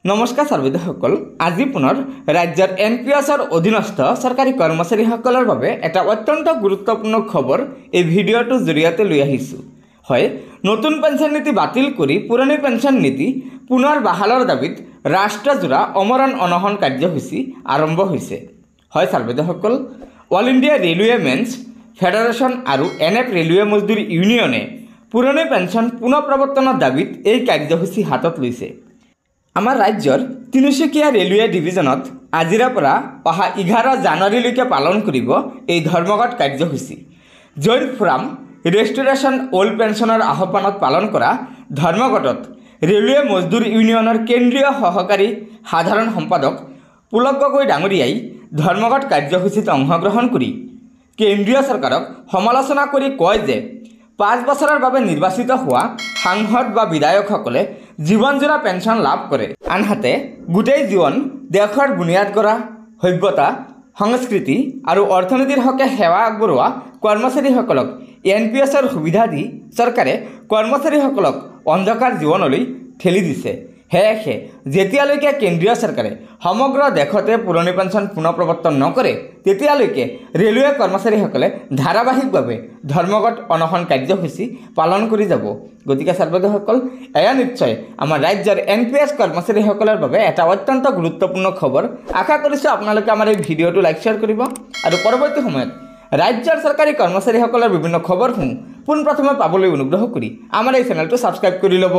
নমস্কাৰ সৰ্বদসকল আজি পুনৰ ৰাজ্যৰ এনপিএছৰ অধীনস্থ চৰকাৰী কৰ্মচাৰীসকলৰ বাবে এটা অত্যন্ত গুৰুত্বপূৰ্ণ খবৰ এই ভিডিঅ'টোৰ জৰিয়তে লৈ আহিছোঁ। হয়, নতুন পেঞ্চন নীতি বাতিল কৰি পুৰণি পেঞ্চন নীতি পুনৰ বাহালৰ দাবীত ৰাষ্ট্ৰজোৰা অমৰণ অনশন কাৰ্যসূচী আৰম্ভ হৈছে। হয় সৰ্বদসকল, all India railway men's federation আৰু এনএফ ৰেলৱে মজদুৰ ইউনিয়নে পুৰণি পেঞ্চন পুনৰ প্ৰৱৰ্তনৰ দাবীত এই কাৰ্যসূচী হাতত লৈছে। আমাৰ ৰাজ্যৰ তিনিচুকীয়া ৰেলৱে ডিভিজনত আজিৰ পৰা অহা 11 জানুৱাৰীলৈকে পালন কৰিব এই ধৰ্মঘট কাৰ্যসূচী। জইণ্ট ফোৰাম ৰেষ্টৰেশ্যন অল্ড পেঞ্চনৰ আহ্বানত পালন কৰা ধৰ্মঘটত ৰেলৱে মজদুৰ ইউনিয়নৰ কেন্দ্ৰীয় সহকাৰী সাধাৰণ সম্পাদক পুলক গগৈ ডাঙৰীয়াই ধৰ্মঘট কাৰ্যসূচীত অংশগ্ৰহণ কৰি কেন্দ্ৰীয় চৰকাৰক সমালোচনা কৰি কয় যে 5 বছৰৰ বাবে নিৰ্বাচিত হোৱা সাংসদ বা বিধায়কসকলে জীৱনজোৰা পেঞ্চন লাভ কৰে, আনহাতে গোটেই জীৱন দেশৰ বুনিয়াদ কৰা সভ্যতা সংস্কৃতি আৰু অৰ্থনীতিৰ হকে সেৱা আগবঢ়োৱা কৰ্মচাৰীসকলক এনপিএছৰ সুবিধা দি চৰকাৰে কৰ্মচাৰীসকলক অন্ধকাৰ জীৱনলৈ ঠেলি দিছে। সেয়েহে যেতিয়ালৈকে কেন্দ্ৰীয় চৰকাৰে সমগ্ৰ দেশতে পুৰণি পেঞ্চন পুনৰ প্ৰৱৰ্তন নকৰে তেতিয়ালৈকে ৰেলৱে কৰ্মচাৰীসকলে ধাৰাবাহিকভাৱে ধৰ্মঘট অনশন কাৰ্যসূচী পালন কৰি যাব। গতিকে সৰ্বদসকল, এয়া নিশ্চয় আমাৰ ৰাজ্যৰ এনপিএছ কৰ্মচাৰীসকলৰ বাবে এটা অত্যন্ত গুৰুত্বপূৰ্ণ খবৰ। আশা কৰিছোঁ আপোনালোকে আমাৰ এই ভিডিঅ'টো লাইক শ্বেয়াৰ কৰিব আৰু পৰৱৰ্তী সময়ত ৰাজ্যৰ চৰকাৰী কৰ্মচাৰীসকলৰ বিভিন্ন খবৰসমূহ পোনপ্ৰথমে পাবলৈ অনুগ্ৰহ কৰি আমাৰ এই চেনেলটো ছাবস্ক্ৰাইব কৰি ল'ব।